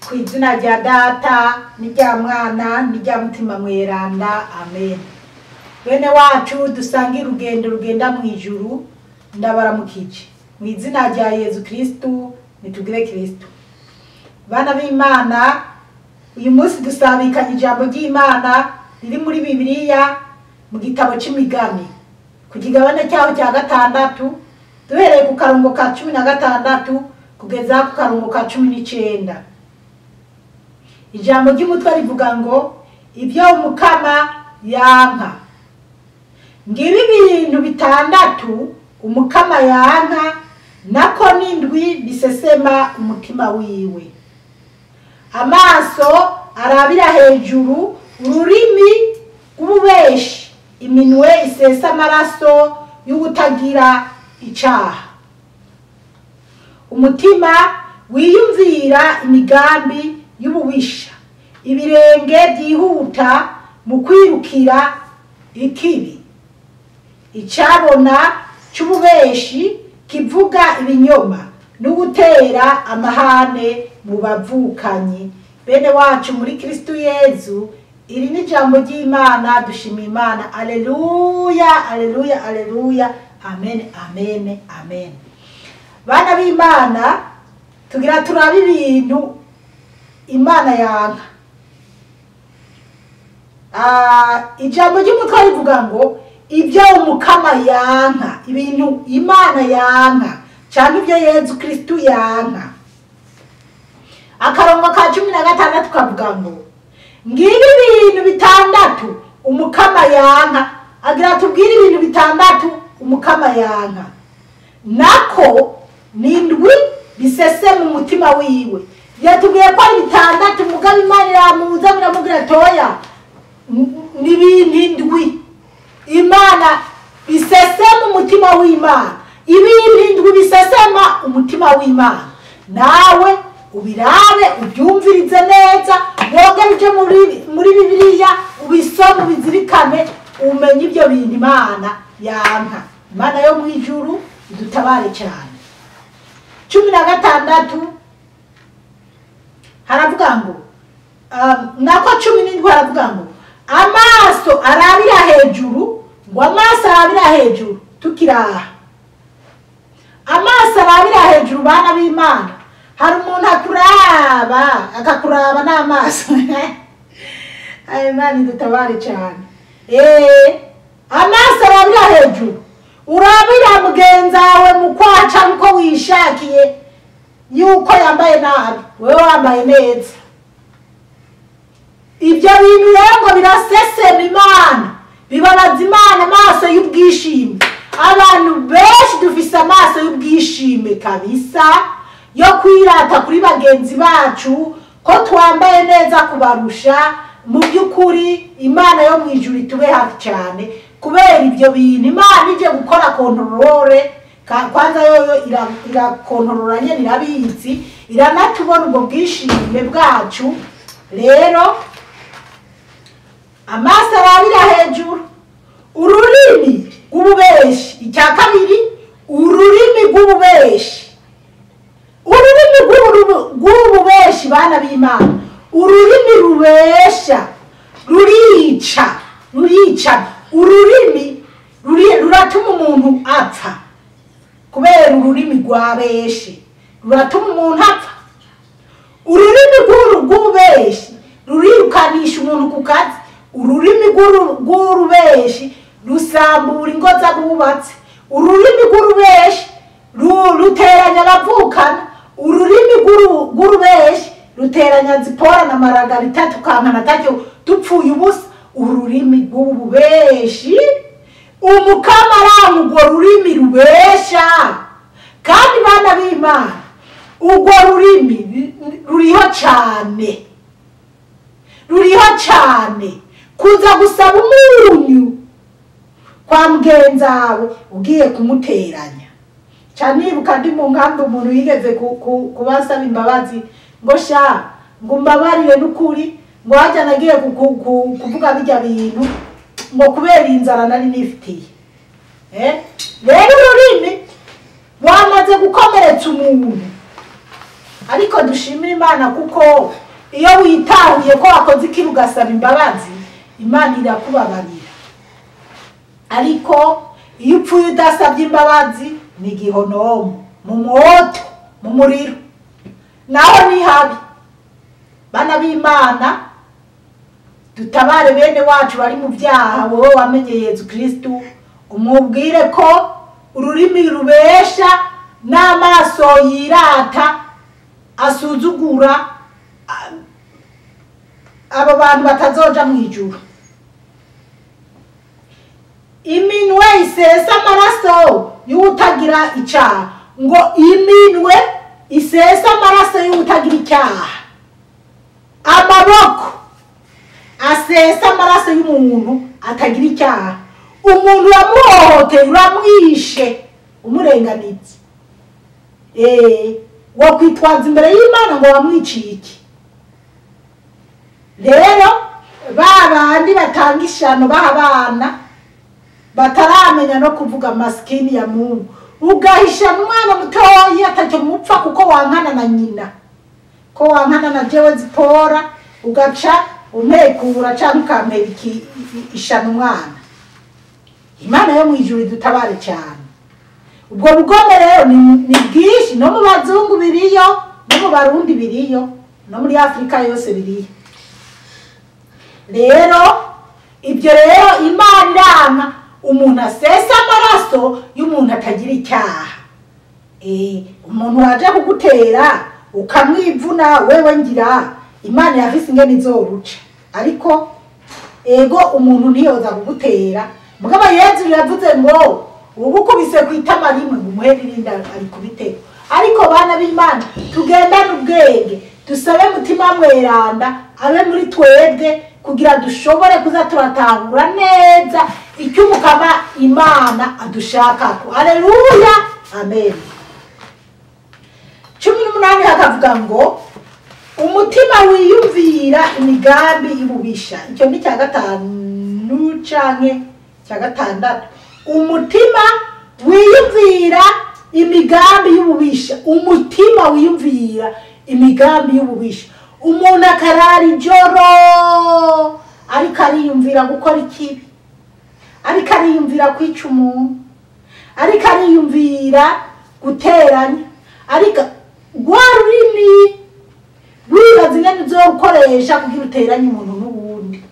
Kw'izina rya Data n'irya Mwana n'irya Mutima Mweranda, amen. Bene wacu dusangiye urugendo rugenda mu ijuru, ndabaramukije mu izina rya Yezu Kristu, nitugire Kristu. Bana b'Imana, uyu munsi dusabikanye ijambo ry'Imana riri muri Bibiliya mu gitabo c'Imigani ku kigabane cyaho cya 6 duhereye ku karongo ka 16 kugeza ku karongo ka 19. Ijambo ry'umutwe rivuga ngo ibyo umukama yanka. Ngibi ibintu bitandatu umukama yanka, nako n'indwi bisesema umutima wiwe: amaso arabira hejuru, ururimi rw'ububeshi, iminwe isesa amaraso y'ubutagira icaha, umutima wiyumvira imigambi y'ububisha, ibirenge byihuta mu kwirukira ikibi, icabona c'ububeshi kivuga ibinyoma no gutera amahane mu bavukanyi. Bene wacu muri Kristu Yezu, iri ni jambo ry'Imana, dushima Imana. Alleluya, alleluya, alleluya, amen, amen, amen. Bana b'Imana, tugira turabe ibintu Imana yanka. Ijambo ry'umutwe rivuga ngo ibyo umukama yanka, ibintu Imana yanka cyangwa ibyo Yezu Kristu yanka. Akarongo ka 16 kavuga ngo ngibi ibintu bitandatu umukama yanka. Agira tubwire ibintu bitandatu umukama yanka, nako n'indwi bisese mu mutima wiwe. Yatubwiye ko ari bitandatu, mugabo Imana iramuza biramubwira toya n'ibintu indwi Imana bisese mu mutima w'Imana. Ibintu indwi bisesema umutima w'Imana. Nawe ubirabe ubyumvirize neza, wongere uje muri Bibiliya ubisome ubizirikane, umenye ibyo bintu Imana yanka. Imana yo mu ijuru idutabare cyane. 16 haravuga ngo nako 17 haravuga ngo amaso arabira hejuru, ngo amaso arabira hejuru tukiraha. Amaso arabira hejuru, bana b'Imana. Hari umuntu akuraba akakuraba n'amaso ay Imana idutabare cyane. Amaso arabira hejuru, urabira mugenza wawe mu kwaca uko wishakiye yuko yambaye nabi, wewe wambaye neza. Ibyo bintu rero ngo birasesema Imana, bibabaza Imana, amaso y'ubwishime. Abantu benshi dufise amaso y'ubwishime kabisa, yo kwirata kuri bagenzi bacu ko twambaye neza kubarusha. Mu by'ukuri Imana yo mu ijuru itube hafi cyane kubera ibyo bintu. Imana ije gukora kontrolore, kwanza yoyo irakontorora nyene, irabizi, iranatubona ubwo bwishime bwacu. Rero amaso arabira hejuru, ururimi rw'ububeshi. Icya kabiri, ururimi rw'ububeshi. Ururimi rw'ububeshi, bana b'Imana, ururimi rubesha, rurica. Ururimi ruratuma umuntu apfa, kubera ururimi rwabeshi ruratuma umuntu apfa. Ururimi rw'ububeshi rurirukanisha umuntu ku kazi. Ururimi rw'urubeshi rusambura ingo z'abubatse. Ururimi rw'urubeshi ruteranya abavukana. Ururimi rw'urubeshi ruteranya Zipora na Maragarita tukankana tacyo dupfuye ubusa. Ururimi rw'ububeshi umukama aranga urwo rurimi rubesha. Kandi bana b'Imana, urwo rurimi ruriho cyane kuza gusaba umunyu kwa mugenza wawe ugiye kumuteranya. Cyane ibuka ndi mu nkambi umuntu yigeze kubasaba imbabazi ngo sha ngo mbabarire n'ukuri, ngo hajya nagiye kuvuga bijya bintu ngo kubera inzara nari nifitiye. Rero ururimi wamaze gukomeretsa umuntu, ariko dushimira Imana kuko iyo witahuye ko wakoze ikintu ugasaba imbabazi Imana irakubabarira. Ariko iyo upfuye udasabye imbabazi ni igihonomo, mu moto, mu muriro, naho ni habi. Bana b'Imana, dutabare bene wacu bari mu byaha. Wowe wamenye Yesu Kristo, umubwire ko ururimi rubesha n'amaso yirata asuzugura abo bantu batazoja mu ijuru. Iminwe isesa amaraso y'utagira icyaha, ngo iminwe isesa amaraso y'utagira icyaha, amaboko asesa amaraso y'umuntu atagira icyaha. Umuntu uramuhohoteye, uramwishe, umurenganitse, wakwitwaza imbere y'Imana ngo wamwiciye iki? Rero babandi batanga ishano baha abana bataramenya no kuvuga maskini ya Mungu, ugahisha umwana mutoya atacyo mupfa kuko wankana na nyina, ko wankana na jewe Zipora, ugaca umekura cyangwa ukampera ishano umwana. Imana yo mu ijuru dutabare cyane. Ubwo bugome rero ni bwinshi, no mu bazungu biriyo, no mu barundi biriyo, no muri Afrika yose biriyo. Rero ibyo rero Imana iranga umuntu asesa amaraso y'umuntu atagira icyaha. Umuntu waje kugutera ukamwivuna, wewe ngira Imana yafise ingene izoruca, ariko ego umuntu ntiyoza kugutera. Mugabo Yesu yavuze ngo ubukubise kwitama rimwe umuhera irinda ari kubitego. Ariko bana b'Imana, tugendane ubwenge, dusabe mutima mweranda abe muri twebwe kugira dushobore kuza turatahura neza icyo Umukama Imana adushakako. Haleluya, amen. 18 hakavuga ngo umutima wiyumvira imigambi y'ububisha. Icyo ni cya gatanu canke cya gatandatu. Umutima wiyumvira imigambi y'ububisha. Umutima wiyumvira imigambi y'ububisha. Umuntu akarara ijoro ariko ariyumvira gukora ikibi, ariko ariyumvira kwica umuntu, ariko ariyumvira guteranya, ariko rwa rurimi rwibaza ingene uzorukoresha kugira uteranye umuntu n'uwundi.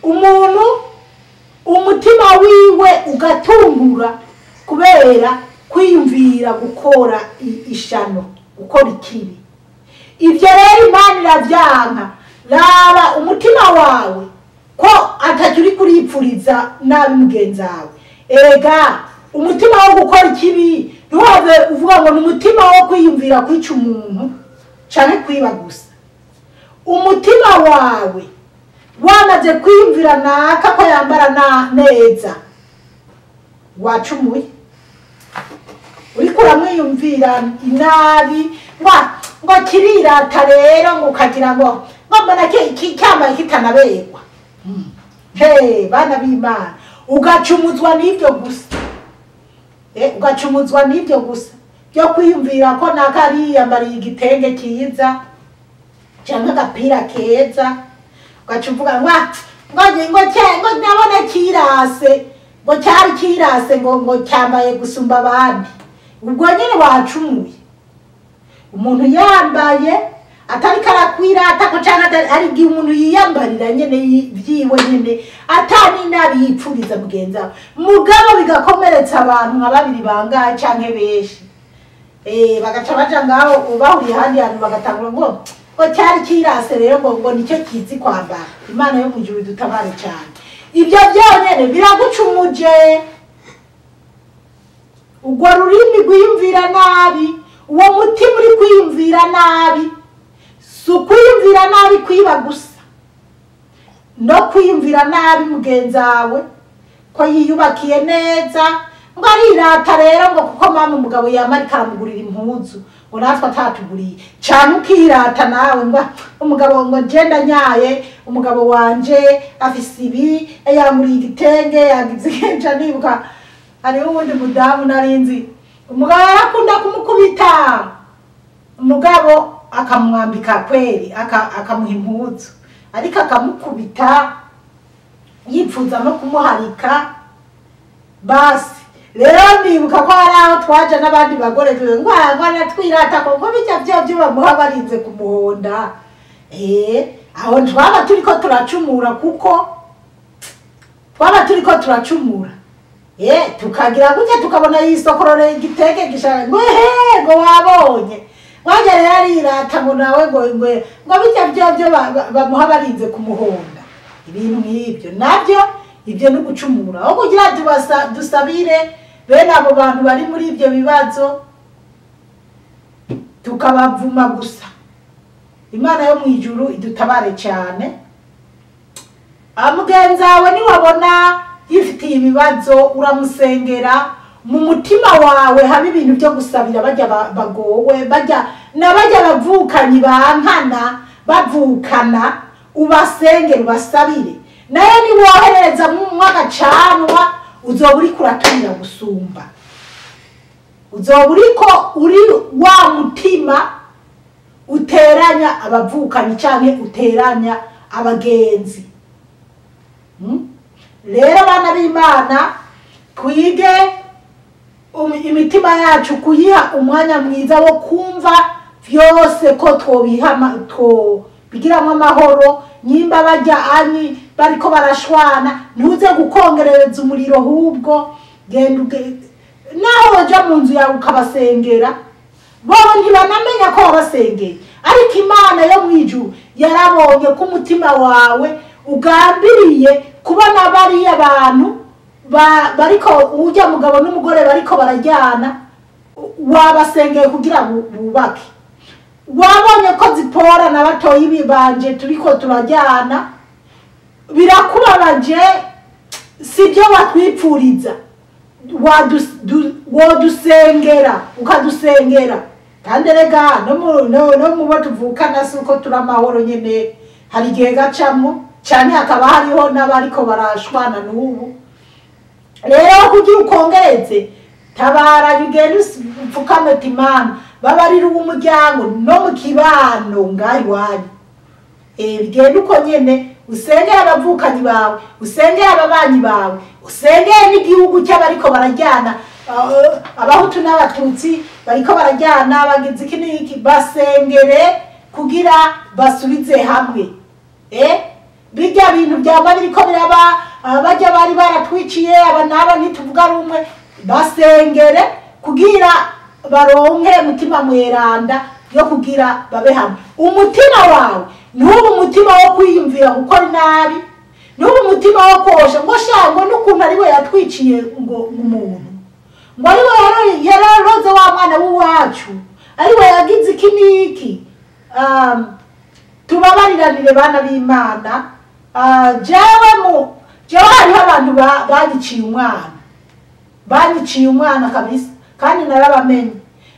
Umuntu umutima wiwe ugatungura kubera kwiyumvira gukora ishano, gukora ikibi. Ibyo rero Imana iravyanka. Raba umutima wawe ko atakiri kuripfuriza nabi mugenzi wawe. Erega umutima wo gukora ikibi ntuhave uvuga ngo ni umutima wo kwiyumvira kwica umuntu canke kwiba gusa. Umutima wawe wamaze kwiyumvira naka ko yambara neza, wacumuye. Uriko uramwiyumvira inabi, ngo kirirata rero ngo ukagira ngo mbona cyambaye kitanaberwa. Bana b'Imana, ugacumuzwa n'ibyo gusa. Ugacumuzwa n'ibyo gusa byo kwiyumvira ko nakari yambariye igitenge cyiza cyangwa agapira keza, ugacuvuga ngo nabona kirase, ngo cyari kirase, ngo cyambaye gusumba abandi. Ubwo nyine wacumuye. Umuntu yambaye atari karakwirata ko cyangwa ari gihe umuntu yiyambarira nyene byiwe nyene atani nabi yipfuriza mugenza mugabo bigakomeretsa abantu nka babiri bangaye canke beshi. Bagaca baja ngaho ubahuriye handi hantu bagatangura ngo cyari kirase rero ngo nicyo kizi kwambara. Imana yo mu ijuru dutabare cyane. Ibyo byonyene biragucumuje. Ubwo rurimi rwiyumvira nabi, uwo mutima uri kwiyumvira nabi, su kwiyumvira nabi kwiba gusa, no kwiyumvira nabi mugenzawe ko yiyubakiye neza, ngo arirata rero ngo kuko mama umugabo yamari karamugurira impuzu ngo natwe atatuguriye, cyane ukirata nawe ngo umugabo ngo genda nyaye, umugabo wanje afise ibi, yamuriye igitenge, yagize kenja nibuka. Hariho ubundi mudamu narinzi umugabo yarakunda kumukubita akamwambika kweri akamuha impuzu ariko akamukubita yipfuza no kumuharika basi. Rero nibuka ko hari aho twaje n'abandi bagore ngwana twirata ko bijya byo bamuha barinze kumuhonda. Aho twaba turiko turacumura kuko twaba turiko turacumura tukagira gutya tukabona yisokorore igitege gishaka ngo ngo wabonye waje rero arirata ngo nawe ngo bijya byo bamuha barinze kumuhonda. Ibintu nk'ibyo nabyo ibyo no gucumura aho kugira dusabire bene abo bantu bari muri ibyo bibazo tukabavuma gusa. Imana yo mwijuru idutabare cyane. Mugenzi wawe niwabona yifitiye ibibazo uramusengera mu mutima wawe haba ibintu byo gusabira bajya bagowe bajya bavukanyi bankana bavukana ubasengera ubasabire nayo niwohereza mu mwagacanwa uzoba uri kuratumira gusumba. Uzoba uriko uri wa mutima uteranya abavukanyi canke uteranya abagenzi. Rero bana b'Imana twige imitima yacu kuyiha umwanya mwiza wo kumva vyose ko bigiramo amahoro. Nyimba bajya anyi bariko barashwana ntuze gukongerereza umuriro hubwo genda naho waja mu nzu yawe ukabasengera bo ntibanamenya ko wabasengeye ariko Imana yo mwijuru yarabonye ko umutima wawe ugambiriye kubona bari abantu bariko ujya mugabo n'umugore bariko barajyana wabasengeye kugira bubake. Wabonye ko Zipora na batoyi bibanje turiko turajyana birakubabaje sibyo watwipfuriza wodusengera ukadusengera kandi rega no mu bo tuvukana suko turamahoro nyene hari gihe gacamo cyane akaba hariho n'abariko barashwana n'ubu. Rero kugira ukongereze tabara bigenda upfukame Imana babarira umuryango no mu kibano ngayi wari bigenda uko nyene usengera abavukanyi bawe usengera ababanyi bawe usengera n'igihugu cy'abariko barajyana abahutu n'abatutsi bariko barajyana bagize iki basengere kugira basubize hamwe. Bijya bintu byaba biriko biraba bajya bari baratwiciye abanaba ntituvuga rumwe basengere kugira baronke mutima mweranda yo kugira babe hamwe. Umutima wawe nubu umutima wo kwiyumvira gukora nabi nubu umutima wo kosha ngo shango n'ukuntu ari we yatwiciye ngo umuntu ngo ari we yararoze wa mwana w'uwacu ari we yagize iki tubabariranire bana b'Imana. Jewe hariho abantu banyiciye umwana kabisa kandi narabamenye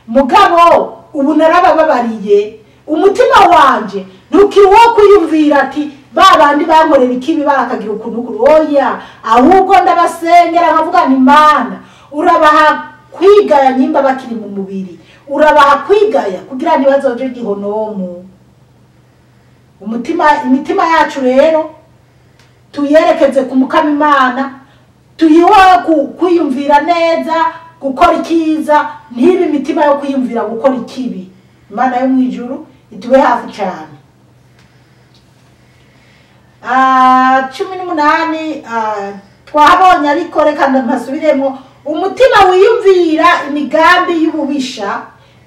mugabo ubu narabababariye. Umutima wanje ntukiri wo kwiyumvira ati babandi bankorera ikibi barakagira ukuntu oya ahubwo ndabasengera nkavuga ni Imana urabaha kwigaya nyimba bakiri mu mubiri urabaha kwigaya kugira ntibazoje gihonomu. Imitima yacu rero tuyerekeze ku Mukama Imana tuyiha kwiyumvira neza gukora ikiza ntibe imitima yo kwiyumvira gukora ikibi. Imana yo mwijuru itube hafi cyane. 18 twahabonye ariko reka ndasubiremo. Umutima wiyumvira imigambi y'ububisha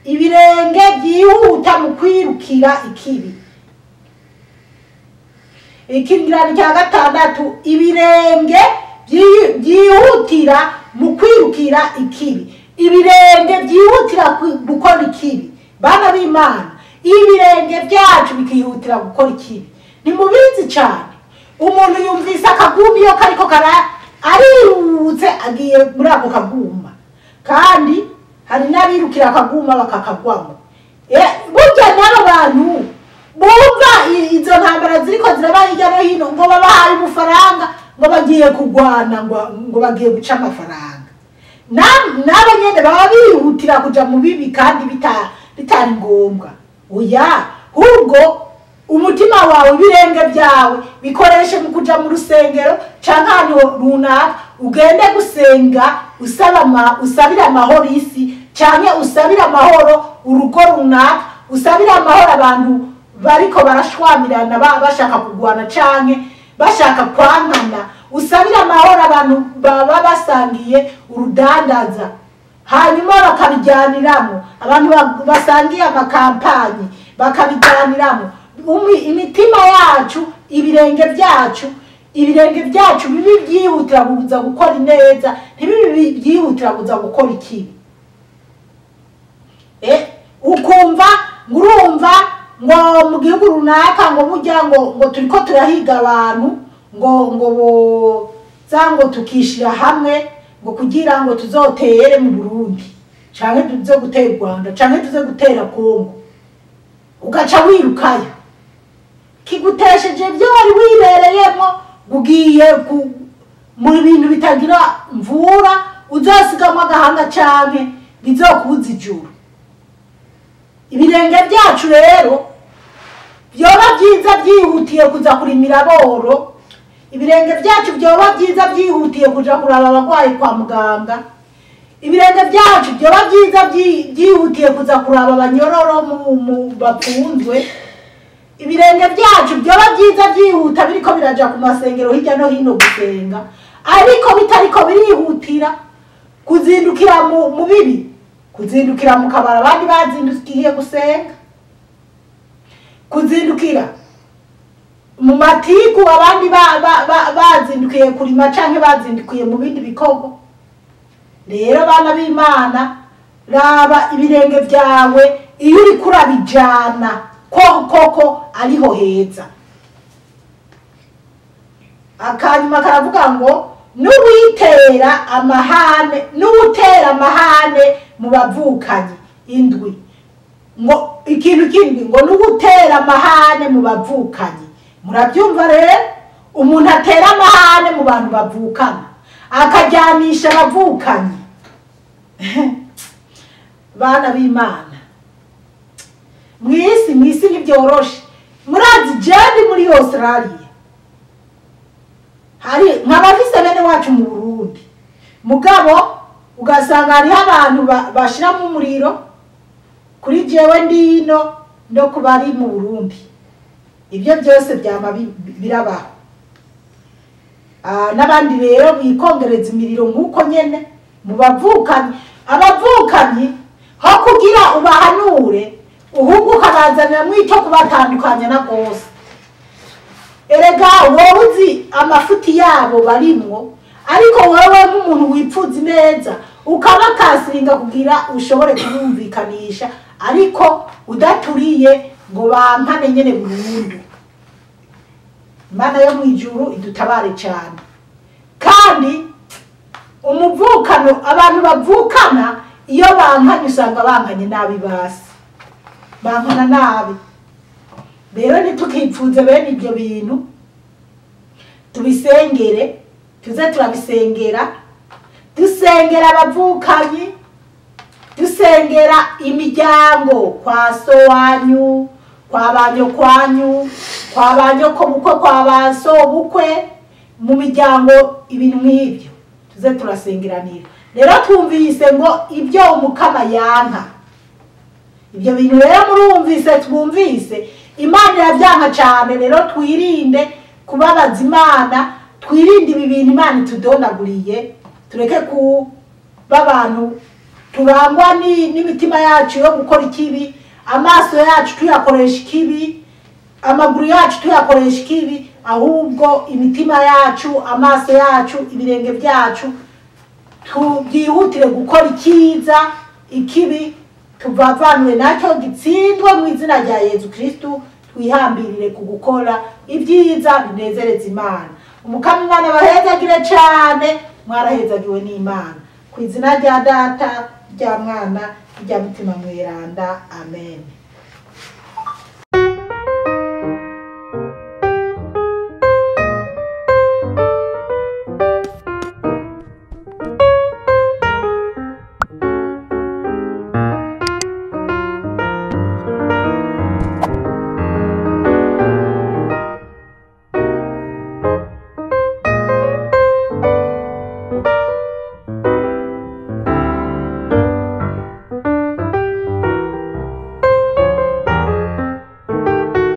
ibirenge byihuta mu kwirukira ikibi. Ikingirani cya 6 ibirenge byihutira mu kwirukira ikibi. Ibirenge byihutira gukora ikibi. Bana b'Imana ibirenge byacu bikihutira gukora ikibi. Ni mubizi cyane umuntu yumvise akagumbi yo kariko arirutse agiye muri ako kaguma kandi hari n'abirukira akaguma bakakagwamo. Burya n'abo bantu bumva izo ntambara ziriko ziraba hirya no hino ngo babahaye umufaranga ngo bagiye kugwana ngo bagiye guca amafaranga nabo nyene baba bihutira kuja mu bibi kandi bitari ngombwa. oya ahubwo umutima wawe ibirenge byawe bikoreshe mu kuja mu rusengero canke ahantu runaka ugende gusenga usabira amahoro isi canke usabira amahoro urugo runaka usabira amahoro abantu bariko barashwamirana bashaka kugwana canke bashaka kwankana usabira amahoro abantu baba basangiye urudandaza hanyuma bakabijyaniramo abantu basangiye amakampani bakabijyaniramo imitima yacu ibirenge byacu bibi byihutira kuza gukora ineza ntibibi byihutira kuza gukora ikibi ukumva ngurumva ngo mu gihugu runaka ngo burya ngo turiko turahiga abantu ngo zango tukishira hamwe ngo kugira ngo tuzotere mu Burundi canke tuze gutera Rwanda canke tuze gutera Kongo ugaca wirukayo kigutesheje byo wari wibereyemo ugiye mu bintu bitagira mvura uzasigamwa agahanga canke bizokubuza ijuru ibirenge byacu rero byoba byiza byihutiye kuza kurimira boro ibirenge byacu byoba byiza byihutiye kuja kuraba abagwayi kwa muganga ibirenge byacu byoba byiza byihutiye kuza kuraba abanyororo mu bapunzwe ibirenge byacu byoba byiza byihuta biriko biraja ku masengero hirya no hino gusenga ariko bitariko birihutira kuzindukira mu bibi kuzindukira mu kabara abandi bazindukiye gusenga kuzindukira mu matiku abandi bazindukiye kurima canke bazindukiye mu bindi bikorwa rero bana b'Imana raba ibirenge byawe iyo uri kurabijana koko ariho heza akanyuma karavuga ngo n'uwitera amahane mu bavukanyi indwi ngo ikintu kindi ngo n'ugutera amahane mu bavukanyi murabyumva rero umuntu atera amahane mu bantu bavukana akajyanisha abavukanyi bana b'Imana mwisi ntibyoroshe murazi jendi muri Australia hari nk'abafise bene wacu mu Burundi mugabo ugasanga hariho abantu bashiramo umuriro kuri jewe ndino no kubari mu Burundi ibyo byose byama birabaho n'abandi rero bikongereza imiriro nk'uko nyene mu bavukanyi abavukanyi ho kugira ubahanure uhunguka bazanira mwicyo kubatandukanya na gose erega wowe uzi amafuti yabo barimwo ariko wowe nk'umuntu wipfuza neza ukabakasiringa kugira ushobore kubumvikanisha ariko udaturiye ngo bankane nyene burundu Imana yo mwijuru idutabare cyane kandi umuvukano abantu bavukana iyo bankanye usanga bankanye nabi basi bankana nabi rero nitukipfuze bene ibyo bintu tubisengere tuze turabisengera dusengera abavukanyi dusengera imiryango kwa so wanyu kwa banyo kwanyu kwa banyo ko bukwe kwa baso bukwe mu miryango ibintu nk'ibyo tuze turasengeranira rero twumvise ngo ibyo umukama yanka ibyo bintu rero murumvise twumvise Imana iravyanka cyane rero twirinde kubabaza Imana twirinde ibi bintu Imana itudonaguriye tureke kuba abantu turangwa n'imitima yacu yo gukora ikibi amaso yacu tuyakoresha ikibi amaguru yacu tuyakoresha ikibi ahubwo imitima yacu amaso yacu ibirenge byacu tubyihutire gukora ikiza ikibi tuvavanwe nacyo gitsindwe mu izina rya Yesu Kristo twihambirire ku gukora ibyiza binezereza Imana umukama Imana bahezagire cyane mwarahezagiwe n'Imana ku izina rya Data rya Mwana rya Mutima Mweranda amen.